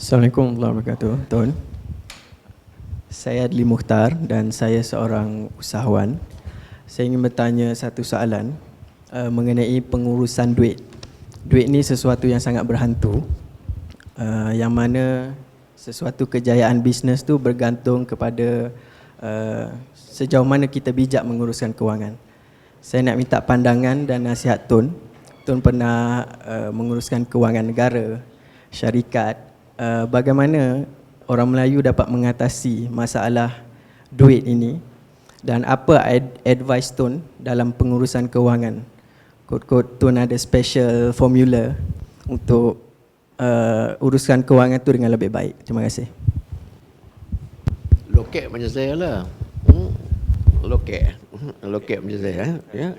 Assalamualaikum warahmatullahi wabarakatuh, Tun. Saya Adli Mukhtar dan saya seorang usahawan. Saya ingin bertanya satu soalan mengenai pengurusan duit. Duit ni sesuatu yang sangat berhantu, yang mana sesuatu kejayaan bisnes tu bergantung kepada sejauh mana kita bijak menguruskan kewangan. Saya nak minta pandangan dan nasihat Tun. Tun pernah menguruskan kewangan negara, syarikat. Bagaimana orang Melayu dapat mengatasi masalah duit ini dan apa advice Tun dalam pengurusan kewangan? Kod-kod Tun ada special formula untuk uruskan kewangan tu dengan lebih baik. Terima kasih. Loket macam saya lah. Loket macam saya. Ya.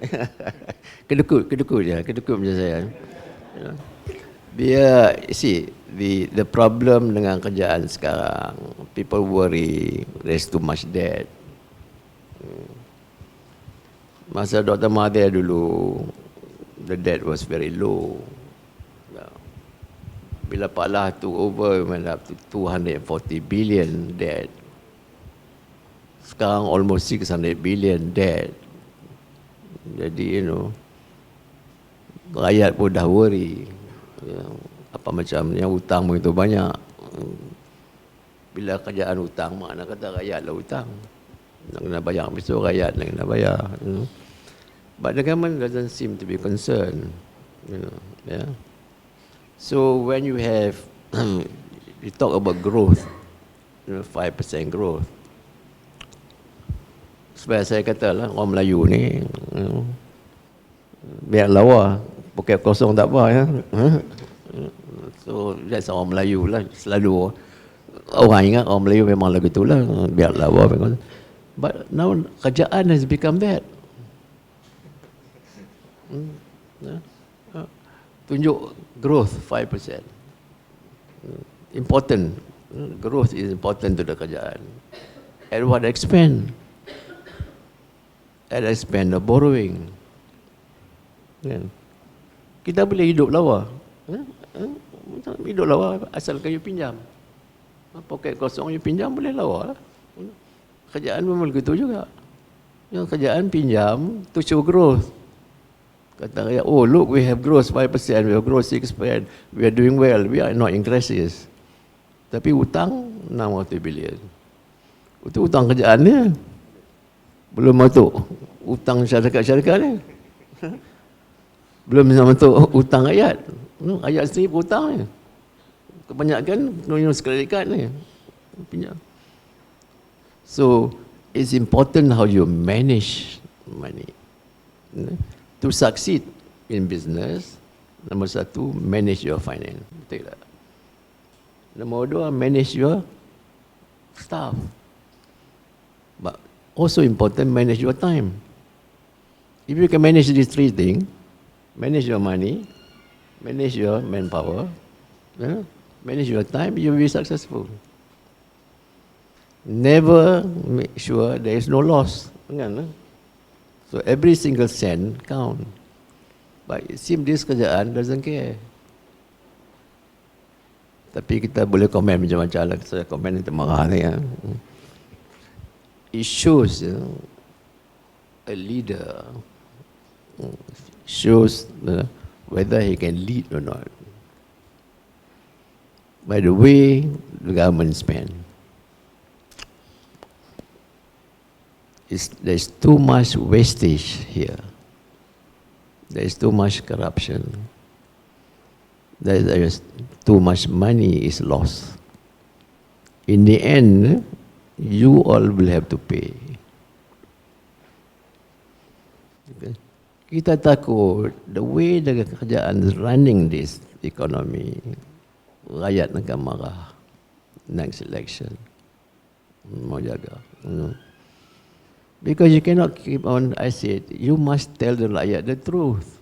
Kedekut macam saya. Ya. Biar, see, the problem dengan kerjaan sekarang, people worry, there's too much debt. Masa Dr. Mahathir dulu, the debt was very low. Bila Pak Lah took over, went up to 240 billion debt. Sekarang almost 600 billion debt. Jadi, rakyat pun dah worry. Ya, apa macam yang hutang begitu banyak. Bila kerjaan hutang, mana kata rakyat lah hutang. Nak kena bayar, besok rakyat nak kena bayar. But the government doesn't seem to be concerned. Yeah. So when you have, you talk about growth, 5% growth. Sebab saya kata lah, orang Melayu ni, biar lawa, poket kosong tak apa ya. So that's orang Melayu lah, selalu orang ingat orang Melayu memang lagu tu lah, biar lawa. But now kerjaan has become that. Tunjuk growth 5%. Important. Growth is important to the kerjaan. At what expense? At expense of borrowing. Kita boleh hidup lawa. Hidup lawa asalkan you pinjam. Poket kosong you pinjam boleh lawa lah. Kerjaan memang begitu juga. Yang kerjaan pinjam to show growth. Kata rakyat, oh look, we have growth 5%, we have growth 6%, we are doing well, we are not in crisis. Tapi hutang 600 billion. Itu hutang kerjaan dia. Belum masuk hutang syarikat-syarikat ni. Belum masuk hutang rakyat. Rakyat sendiri berhutang ni. Kebanyakan credit card ni. Pinjam. So, it's important how you manage money. To succeed in business, nombor satu, manage your finance. Betul tak? Nombor dua, manage your staff. But also important, manage your time. If you can manage these three things, manage your money, manage your manpower, manage your time, you will be successful. Never make sure there is no loss. So every single cent count. But it seems this kerjaan doesn't care. Tapi kita boleh komen macam-macam lah. Saya komen itu marah ni. It shows a leader shows whether he can lead or not. By the way the government spend. There's too much wastage here. There's too much corruption. There's too much money is lost. In the end, you all will have to pay. Okay. Kita takut the way the kerajaan is running this economy, rakyat akan marah next election. Mau jaga. Because you cannot keep on, I said, you must tell the rakyat the truth.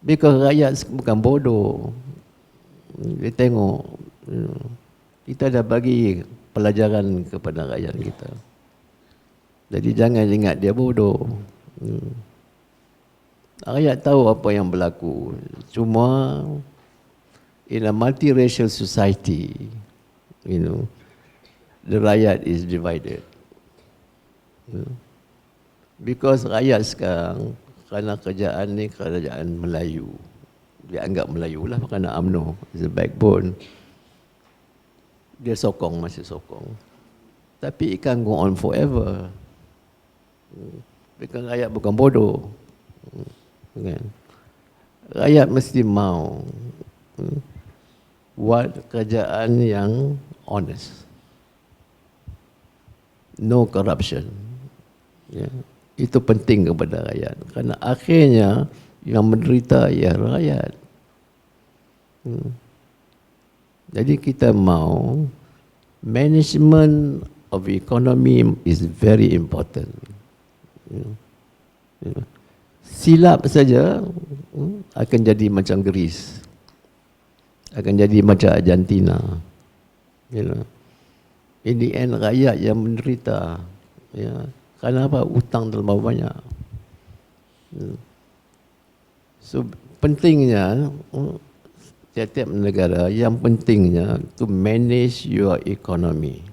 Because rakyat bukan bodoh. Dia tengok, kita dah bagi pelajaran kepada rakyat kita. Jadi jangan ingat dia bodoh. Rakyat tahu apa yang berlaku. Cuma in a multiracial society, you know, the rakyat is divided. You know. Because rakyat sekarang, kerana kerajaan ni kerajaan Melayu, dia anggap Melayu lah kerana UMNO is the backbone. Dia sokong, masih sokong. Tapi it can't go on forever. Bukan rakyat bukan bodoh. Kan? Rakyat mesti mau buat kerajaan yang honest. No corruption. Ya. Itu penting kepada rakyat. Kerana akhirnya yang menderita ialah rakyat. Jadi kita mau management of economy is very important. Silap saja akan jadi macam Greece, akan jadi macam Argentina. In the end rakyat yang menderita. Ya. Kenapa? Utang terlalu banyak. So pentingnya setiap negara yang pentingnya to manage your economy.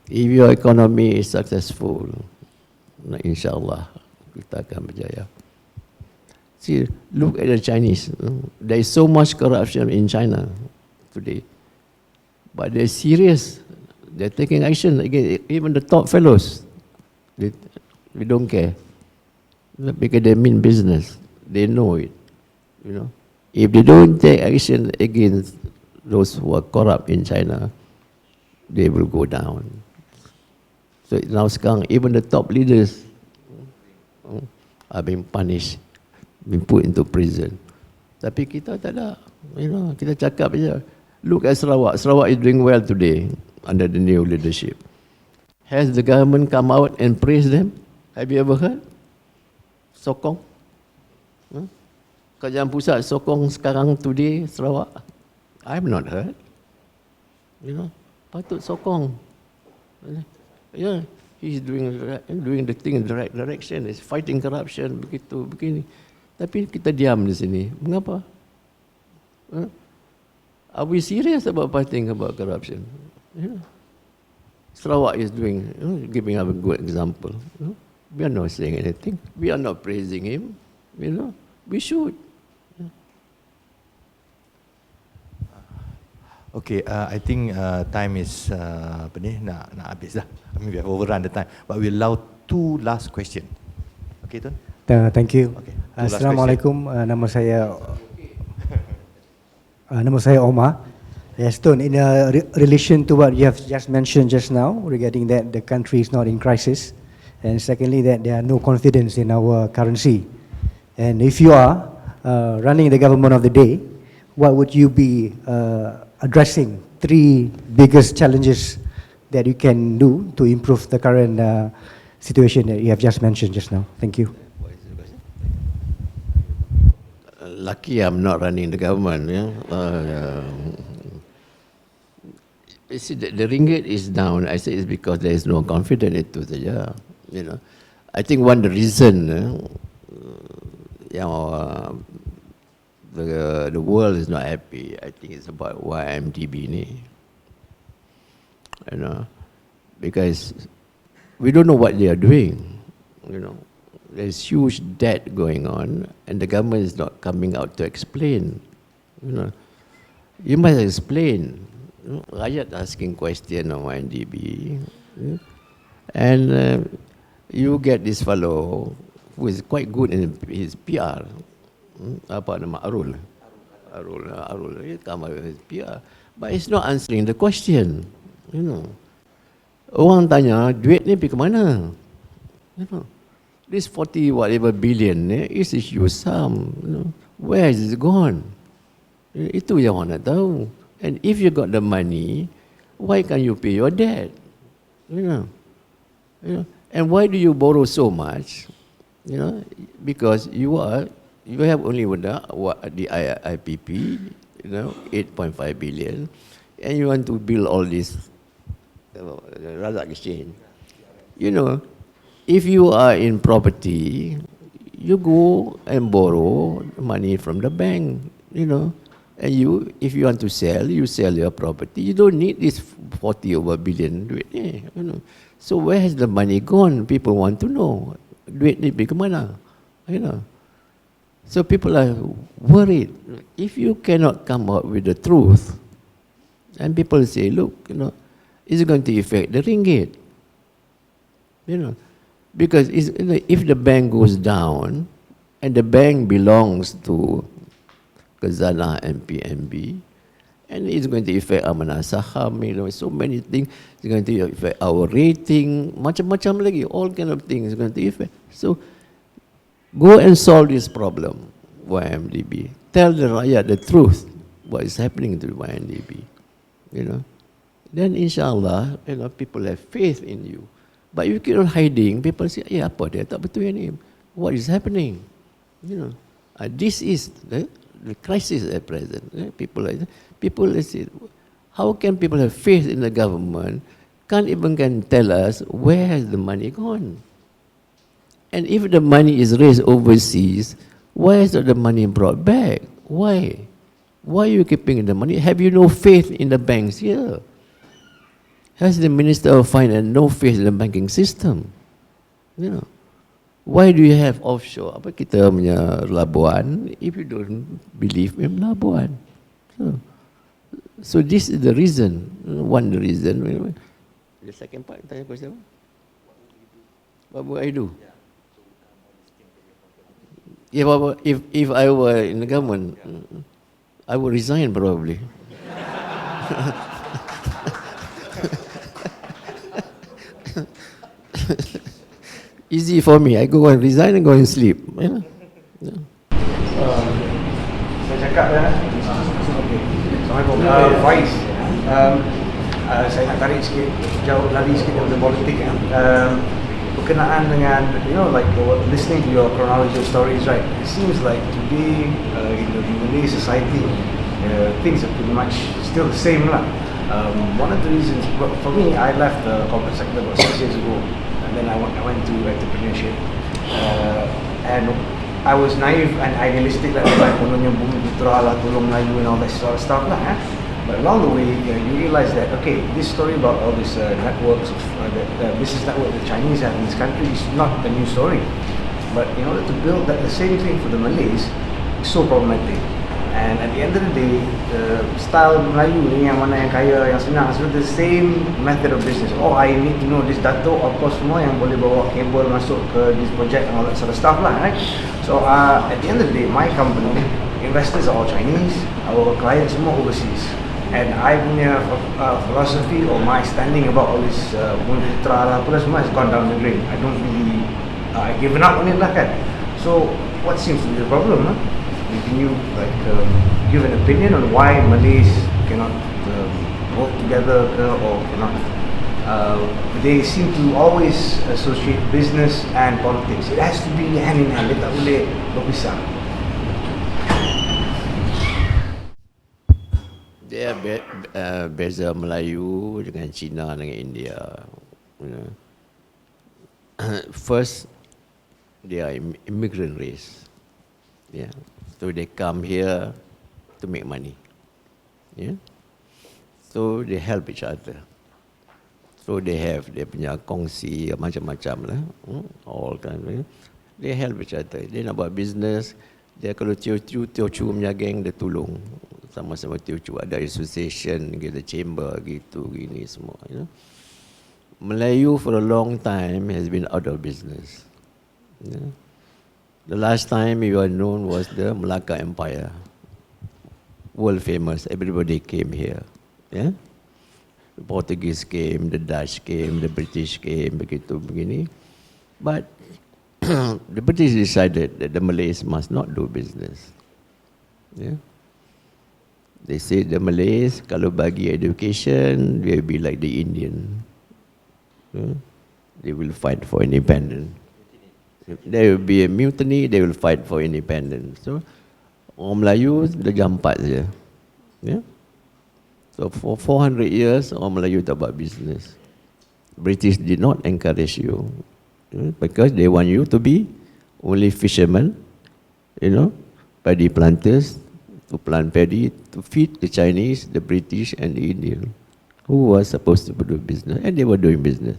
If your economy is successful, insyaAllah kita akan berjaya. See, look at the Chinese. There is so much corruption in China today. But they're serious. They're taking action again. Even the top fellows, they don't care. Because they mean business. They know it. You know. If they don't take action against those who are corrupt in China, they will go down. So now sekarang, even the top leaders are being punished, being put into prison. Tapi kita tak ada. You know, kita cakap saja. Look at Sarawak. Sarawak is doing well today under the new leadership. Has the government come out and praised them? Have you ever heard? Sokong? Kerajaan pusat sokong sekarang today Sarawak? I have not heard. You know, patut sokong. Yeah, he's doing the thing in the right direction. He's fighting corruption, begitu, begini. Tapi kita diam di sini. Mengapa? Are we serious about fighting about corruption? Yeah. Sarawak is doing, giving up a good example. We are not saying anything. We are not praising him. You know, we should. Okay, I think time is nak habis dah. I mean, we have overrun the time, but we allow 2 last question. Okay, Tun? Thank you. Okay, Assalamualaikum. Nama saya Omar. Yes, Tun, in relation to what you have just mentioned just now regarding that the country is not in crisis, and secondly that there are no confidence in our currency. And if you are running the government of the day, what would you be addressing 3 biggest challenges that you can do to improve the current situation that you have just mentioned just now? Thank you. Lucky I'm not running the government. Yeah? You see, the ringgit is down. I say it's because there is no confidence into the year. You know, I think one the reason the world is not happy. I think it's about YMDB ni. You know, because we don't know what they are doing. You know, there's huge debt going on, and the government is not coming out to explain. You know, you must explain. You know, rakyat asking question on YMDB, and you get this fellow who is quite good in his PR. Apa nama Arul, he come out with his PR, but he's not answering the question. You know, orang tanya duit ni pergi ke mana? You know, this 40 whatever billion is a huge sum. You know, where is it gone? Itu yang orang nak tahu. And if you got the money, why can't you pay your debt? You know, and why do you borrow so much? You know, because you have only the IPP, you know, 8.5 billion, and you want to build all this Razak exchange. You know, if you are in property, you go and borrow money from the bank. you know. And you, if you want to sell, you sell your property. You don't need this 40 over billion duit ni, you know. So where has the money gone? People want to know. Duit ni pergi ke mana? You know. So people are worried. If you cannot come up with the truth, and people say, look, you know, it's going to affect the ringgit. You know, because it's, you know, if the bank goes down, and the bank belongs to Khazanah and PNB, and it's going to affect amanah saham, you know, so many things. It's going to affect our rating, macam-macam lagi, all kind of things going to affect. So, go and solve this problem, YMDB. Tell the rakyat the truth, what is happening to YMDB, you know. Then inshallah, you know, people have faith in you. But if you keep on hiding, people say, apa dia tak betul yang ni? What is happening? You know, this is the crisis at present. People say, how can people have faith in the government? Can't even can tell us where has the money gone? And if the money is raised overseas, why is not the money brought back? Why? Why are you keeping the money? Have you no faith in the banks here? Has the Minister of Finance no faith in the banking system? You know, why do you have offshore? Apa kita punya labuan if you don't believe in labuan? So this is the reason. One reason. The second part, tanya question apa? What would I do? Yeah, if I were in the government, I would resign probably. Easy for me. I go and resign and go and sleep. You know? Yeah. Saya cakap dah. Assalamualaikum. Faiz. Saya nak tarik sikit, jauh lari sikit daripada politik. Berkenaan dengan, you know, like listening to your chronological stories, right? It seems like today in the Malay society, things are pretty much still the same lah. One of the reasons, for me, I left the corporate sector about 6 years ago, and then I went to entrepreneurship, and I was naive and idealistic like kononnya bumi putra lah, tolong Melayu and all that sort of stuff lah. But along the way, you realize that okay, this story about all these networks, the business network the Chinese have in this country is not a new story. But in order to build that, the same thing for the Malays, is so problematic. And at the end of the day, the style Melayu ni yang mana yang kaya, yang senang, so the same method of business. Oh, I need to know this dato, of course semua yang boleh bawa kabel masuk ke this project and all that sort of stuff lah, right? So at the end of the day, my company, investors are all Chinese, our clients semua overseas. And I punya philosophy or my standing about all this putra lah, pula semua has gone down the drain. I don't really, I've given up on it lah kan. So what seems to be the problem? Huh? Can you like give an opinion on why Malays cannot work together or cannot? They seem to always associate business and politics. It has to be hand in hand. Dia tak boleh berpisah. Dia beza Melayu dengan Cina dengan India. You know. First, they are immigrant race. Yeah. So they come here to make money. Yeah. So they help each other. So they have dia punya kongsi macam-macam lah. All kind of, they help each other. Dia nak buat business. Dia kalau Teochew punya geng dia tolong. Sama-sama Teochew ada association, kita chamber gitu gini semua. You know. Melayu for a long time has been out of business. Yeah. The last time we were known was the Malacca Empire. World famous, everybody came here. Yeah? The Portuguese came, the Dutch came, the British came, begitu begini. But the British decided that the Malays must not do business. Yeah? They said the Malays, kalau bagi education, they will be like the Indian. Yeah? They will fight for independence. There will be a mutiny, they will fight for independence. So, orang Melayu dah jampat saja. Yeah? So, for 400 years, orang Melayu tak buat business. British did not encourage you. Because they want you to be only fishermen, you know, paddy planters, to plant paddy to feed the Chinese, the British and the Indian, who was supposed to do business, and they were doing business.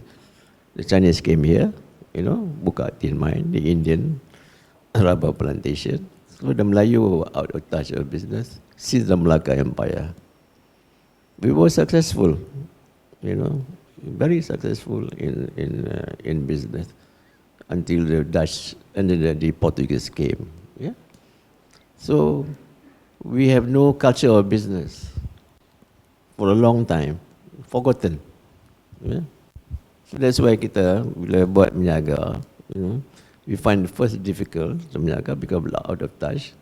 The Chinese came here, buka tin mine, the Indian rubber plantation. So the Melayu were out of touch of business since the Malacca Empire. We were successful, very successful in business until the Dutch and then the Portuguese came. Yeah. So we have no culture of business for a long time, forgotten. Yeah. So that's why kita bila buat meniaga, we find first difficult to meniaga because we are out of touch.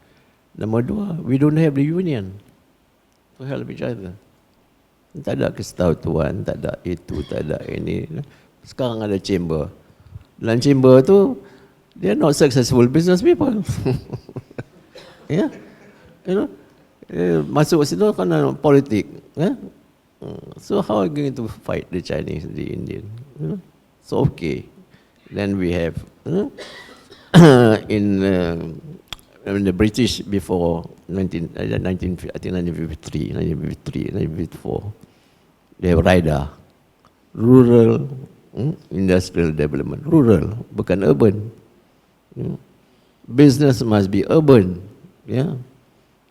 Number dua, we don't have the union to help each other. Tak ada kesatuan, tak ada itu, tak ada ini. Sekarang ada chamber. Dalam chamber tu, they are not successful business people. Yeah. Masuk situ kan politik. Yeah? So how are you going to fight the Chinese, the Indian? So okay. Then we have in the British before 1953, 1954, they have RIDA, Rural Industrial Development. Rural, bukan urban. Business must be urban. Yeah.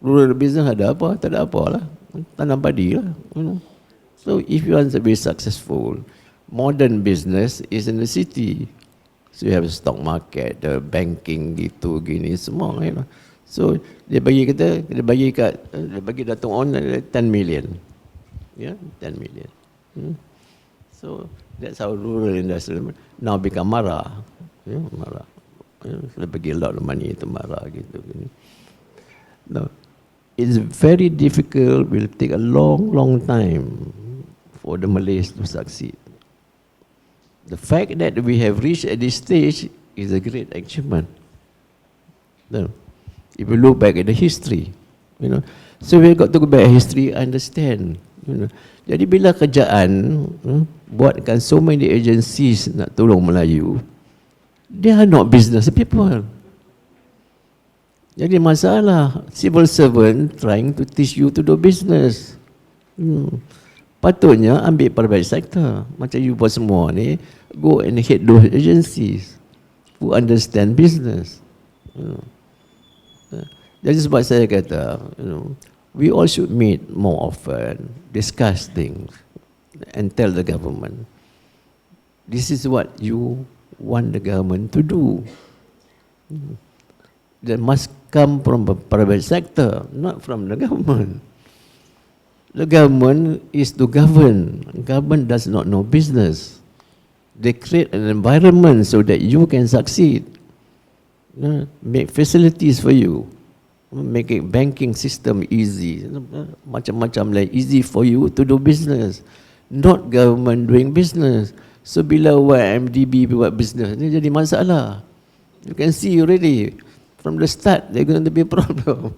Rural business ada apa? Tak ada apa lah. Tanam padi lah. So if you want to be successful, modern business is in the city. So you have a stock market, the banking gitu gini semua. So dia bagi Datuk On 10 million. Yeah, 10 million. So that's how rural industry now become Mara. Mara. Dia bagi a lot of money to Mara gitu. No. It's very difficult, will take a long time for the Malays to succeed. The fact that we have reached at this stage is a great achievement. No. If you look back at the history, so we got to go back history, understand. Jadi bila kerajaan buatkan so many agencies nak tolong Melayu, they are not business people. Jadi masalah civil servant trying to teach you to do business. Patutnya ambil private sector. Macam you buat semua ni, go and head those agencies who understand business. Jadi sebab saya kata, we all should meet more often, discuss things and tell the government, this is what you want the government to do. That must come from the private sector, not from the government. The government is to govern. Government does not know business. They create an environment so that you can succeed. Make facilities for you. Make a banking system easy. Macam-macam like easy for you to do business. Not government doing business. So bila YMDB buat business, ni jadi masalah. You can see already from the start there's going to be a problem.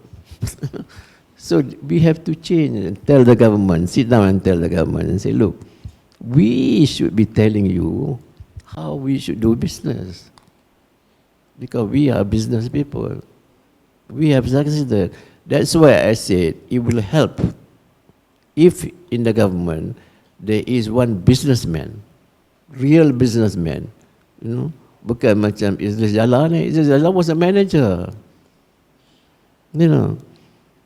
So we have to change and tell the government, sit down and tell the government and say, look, we should be telling you how we should do business. Because we are business people. We have succeeded. That's why I said it will help if in the government there is one businessman, real businessman, bukan macam Idris Jala ni. Idris Jala was a manager.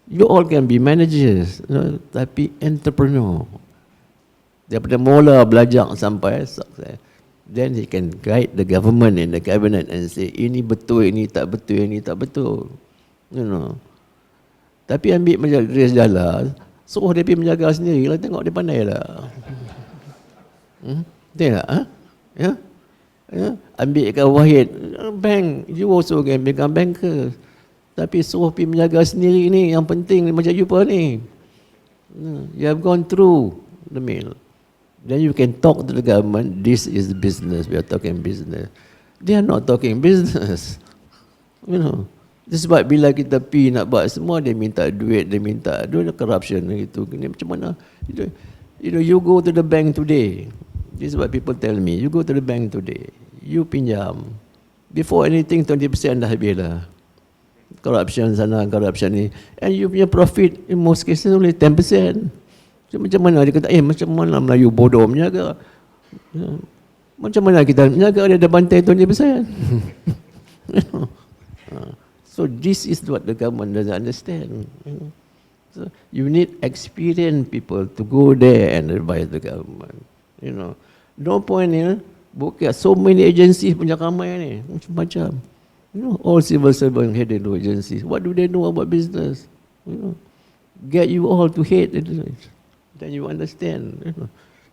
You all can be managers, tapi entrepreneur. Daripada mula belajar sampai sukses. Then he can guide the government and the cabinet and say, ini betul, ini tak betul, ini tak betul. Tapi ambil macam Idris Jala, suruh dia pergi menjaga sendiri lah, tengok dia pandai lah. Tengok, ya? Ambilkan Wahid, bank, you also can become banker. Tapi suruh pergi menjaga sendiri ni, yang penting macam you pun ni. You have gone through the mill. Then you can talk to the government, this is business, we are talking business. They are not talking business. Sebab bila kita pergi nak buat semua, dia minta duit, corruption gitu. Macam mana? You go to the bank today. This is what people tell me. You go to the bank today, you pinjam. Before anything, 20% dah habis lah. corruption sana, corruption ni, and you punya profit in most cases only 10%. So, macam mana dia kata, macam mana Melayu bodoh menjaga? Macam mana kita menjaga dia ada bantai 20%? So this is what the government doesn't understand. So you need experienced people to go there and advise the government. No point bukan so many agencies punya ramai ni, macam-macam. All civil servants headed to agencies. What do they know about business? Get you all to hate it. Then you understand.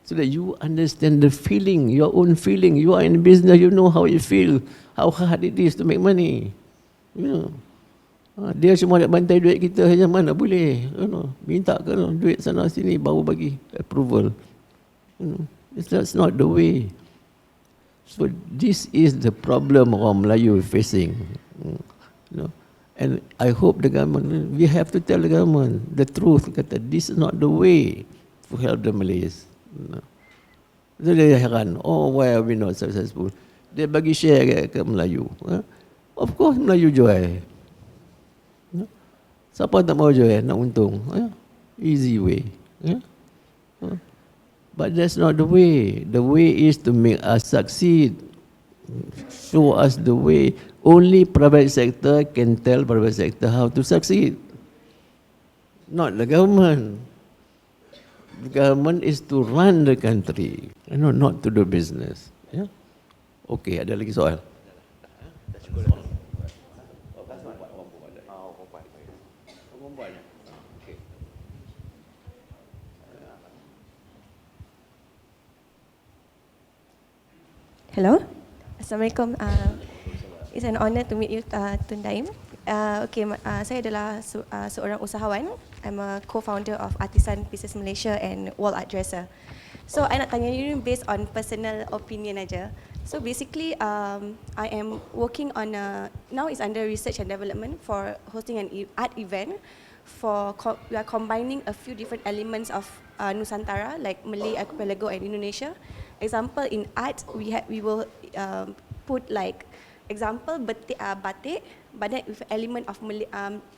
So that you understand the feeling, your own feeling. You are in business, you know how you feel, how hard it is to make money. Dia cuma nak bantai duit kita saja, mana boleh. Minta ke duit sana sini baru bagi approval. That's not the way. So this is the problem orang Melayu facing. And I hope the government, we have to tell the government the truth, kata this is not the way to help the Malays. So dia heran, why are we not successful? Dia bagi share ke Melayu. Of course Melayu jual. Siapa tak mau jual, nak untung. Easy way. But that's not the way. The way is to make us succeed. Show us the way. Only private sector can tell private sector how to succeed. Not the government. The government is to run the country, not to do business. Okay, ada lagi soal? Hello, Assalamualaikum. It's an honor to meet you, Tun Daim. Saya adalah seorang usahawan. I'm a co-founder of Artisan Pieces Malaysia and Wall Art Dresser. So, I nak tanya you based on personal opinion aja. So, basically, I am working on now it's under research and development for hosting an art event. We are combining a few different elements of Nusantara, like Malay Archipelago and Indonesia. Example, in art, we will put like example batik, but then with element of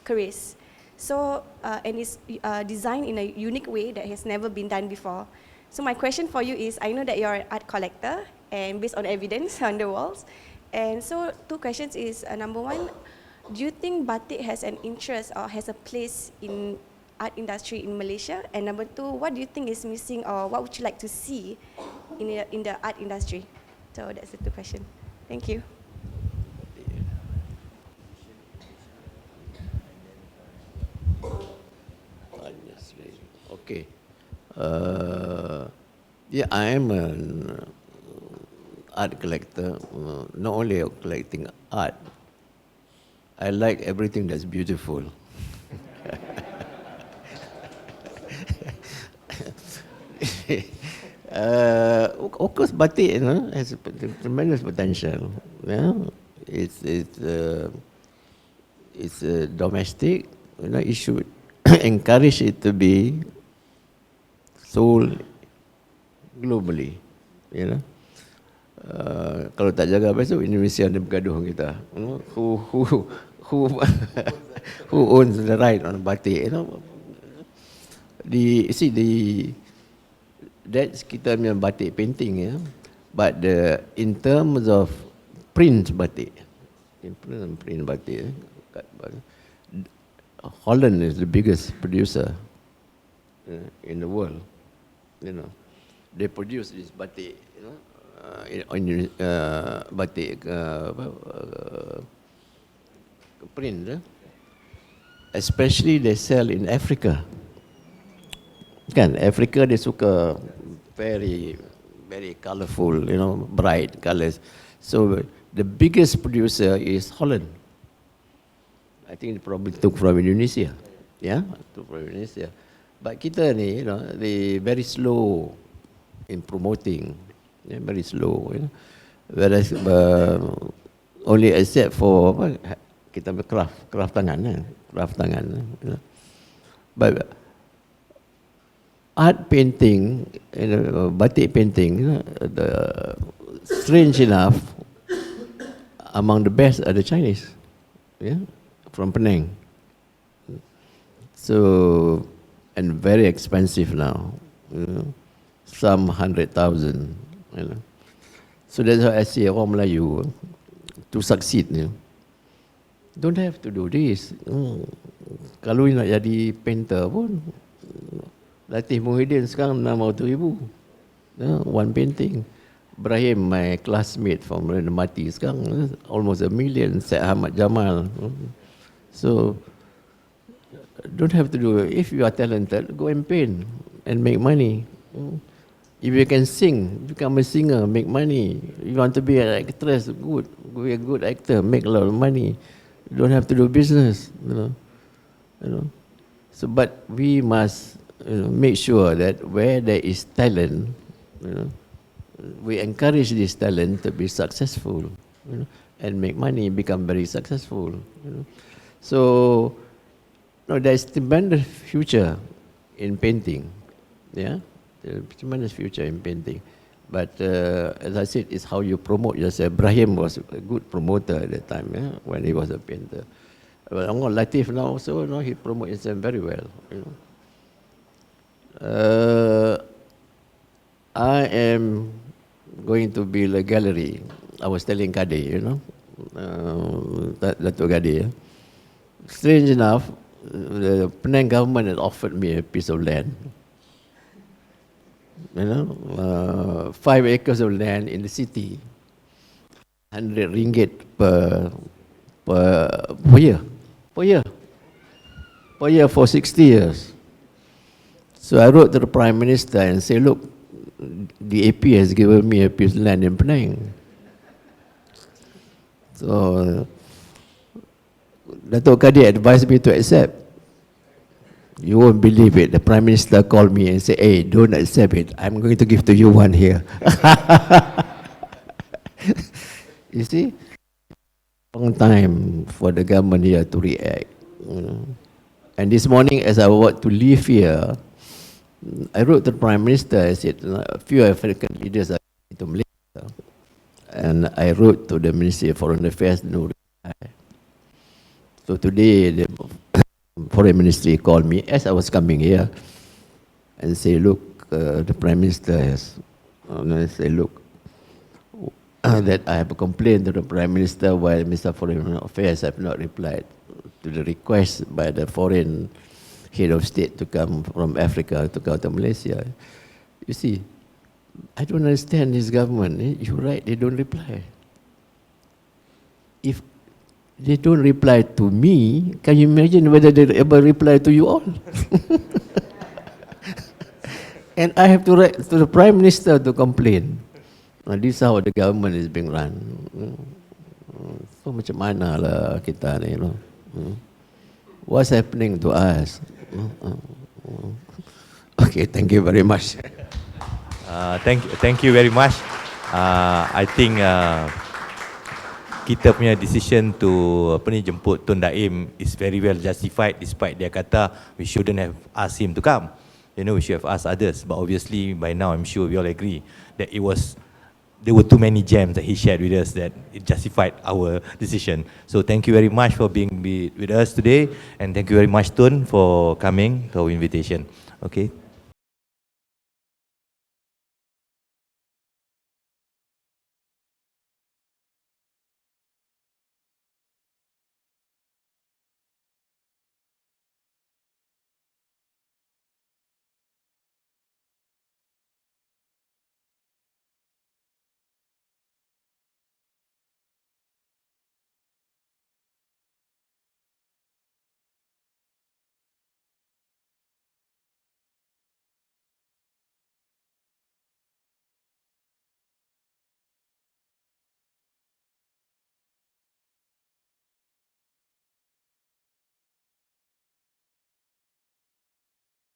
keris. So and it's designed in a unique way that has never been done before. So my question for you is, I know that you're an art collector and based on evidence on the walls, and so two questions is number one, do you think batik has an interest or has a place in art industry in Malaysia? And number two, what do you think is missing or what would you like to see in the art industry? So that's the two questions. Thank you. Okay. Yeah, I am an art collector. Not only collecting art, I like everything that's beautiful. Of course, batik has a tremendous potential. It's domestic. It should encourage it to be sold globally. Kalau tak jaga besok Indonesia ada bergaduh kita. Who owns the right on batik? That's kita punya batik painting, but in terms of print batik, Holland is the biggest producer in the world. They produce this batik, batik print, especially they sell in Africa. Kan, Africa dia suka very, very colourful, bright colours. So the biggest producer is Holland. I think it probably took from Indonesia. Took from Indonesia. But kita ni, they very slow in promoting. Very slow. Whereas only except for kita craft tangan. But art painting, batik painting, strange enough, among the best are the Chinese. from Penang. So, and very expensive now, you know, some 100,000, you know. So that's why I say orang Melayu, to succeed, you know, don't have to do this. Kalau nak jadi painter pun, Latif Muhyiddin sekarang 600,000, one painting. Ibrahim, my classmate from Mati sekarang, almost 1 million. Syed Ahmad Jamal. So, don't have to do it. If you are talented, go and paint and make money. If you can sing, become a singer, make money. You want to be an actress, good. Be a good actor, make a lot of money. You don't have to do business, you know. So, but we must, you know, make sure that where there is talent, you know, we encourage this talent to be successful, you know, and make money, become very successful, you know. So, no, there's tremendous future in painting, yeah, there's tremendous future in painting. But as I said, it's how you promote yourself. Ibrahim was a good promoter at that time, yeah, when he was a painter. Well, Latif now also, you know, he promotes himself very well, you know. I am going to build a gallery. I was telling Kade, you know, Datuk Kade. Strange enough, the Penang government had offered me a piece of land. You know, 5 acres of land in the city, 100 ringgit per year for 60 years. So I wrote to the Prime Minister and said, look, the AP has given me a piece of land in Penang. So Datuk Kadir advised me to accept. You won't believe it. The Prime Minister called me and said, hey, don't accept it. I'm going to give to you one here. You see? Long time for the government here to react. You know. And this morning, as I was to leave here, I wrote to the Prime Minister. I said, a few African leaders are coming to Malaysia. And I wrote to the Ministry of Foreign Affairs, no reply. So today, the Foreign Ministry called me as I was coming here and say, look, the Prime Minister has, and I say, look, that I have a complaint to the Prime Minister while Mr. Foreign Affairs have not replied to the request by the foreign head of state to come from Africa to come to Malaysia. You see, I don't understand this government. You're right, they don't reply. If they don't reply to me, can you imagine whether they ever reply to you all? And I have to write to the Prime Minister to complain. This is how the government is being run. So macam mana lah kita ni, you know. What's happening to us? Okay, thank you very much. Thank you very much. I think kita punya decision to jemput Tun Daim is very well justified, despite dia kata we shouldn't have asked him to come. You know, we should have asked others. But obviously, by now, I'm sure we all agree that there were too many gems that he shared with us that it justified our decision. So thank you very much for being with us today, and thank you very much, Tun, for coming to our invitation. Okay.